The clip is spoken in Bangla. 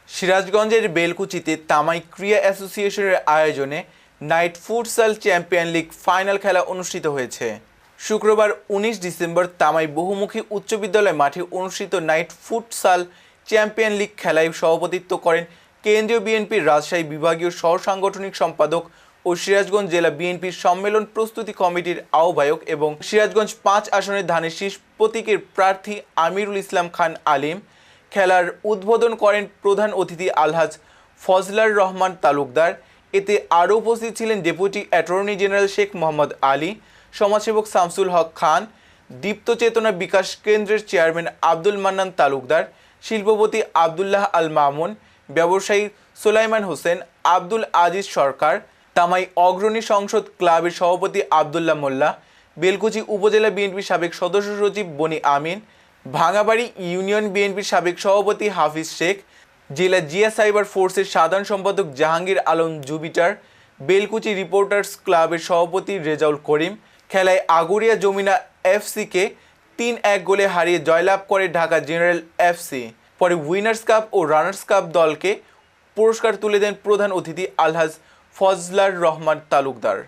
সিরাজগঞ্জের বেলকুচিতে তামাই ক্রীড়া অ্যাসোসিয়েশনের আয়োজনে night futsal champion league final খেলা অনুষ্ঠিত হয়েছে। শুক্রবার ১৯ ডিসেম্বর তামাই বহুমুখী উচ্চ বিদ্যালয় মাঠে অনুষ্ঠিত নাইট ফুটসাল চ্যাম্পিয়ন লিগ খেলায় সভাপতিত্ব করেন কেন্দ্রীয় বিএনপির রাজশাহী বিভাগীয় সহ সাংগঠনিক সম্পাদক ও সিরাজগঞ্জ জেলা বিএনপির সম্মেলন প্রস্তুতি কমিটির আহ্বায়ক এবং সিরাজগঞ্জ ৫ আসনের ধানের শীষ প্রতীকের প্রার্থী আমিরুল ইসলাম খান আলিম। খেলার উদ্বোধন করেন প্রধান অতিথি আলহাজ ফজলার রহমান তালুকদার। এতে আরও উপস্থিত ছিলেন deputy attorney general Sheikh Mohammad Ali, সমাজসেবক শামসুল হক খান, দীপ্ত চেতনা বিকাশ কেন্দ্রের চেয়ারম্যান আব্দুল মান্নান তালুকদার, শিল্পপতি আবদুল্লাহ আল মামুন, ব্যবসায়ী সুলাইমান হোসেন, আব্দুল আজিজ সরকার, তামাই অগ্রণী সংসদ ক্লাবের সভাপতি আবদুল্লাহ মোল্লা, বেলকুচি উপজেলা বিএনপির সাবেক সদস্য সচিব বনি আমিন, ভাঙাবাড়ি ইউনিয়ন বিএনপির সাবেক সভাপতি হাফিজ শেখ, জেলা জিয়া সাইবার ফোর্সের সাধারণ সম্পাদক জাহাঙ্গীর আলম জুবিটার, বেলকুচি রিপোর্টার্স ক্লাবের সভাপতি রেজাউল করিম। খেলায় আগুরিয়া যমুনা এফসিকে ৩-১ গোলে হারিয়ে জয়লাভ করে ঢাকা জেনারেল এফসি। পরে উইনার্স কাপ ও রানার্স কাপ দলকে পুরস্কার তুলে দেন প্রধান অতিথি আলহাজ ফজলার রহমান তালুকদার।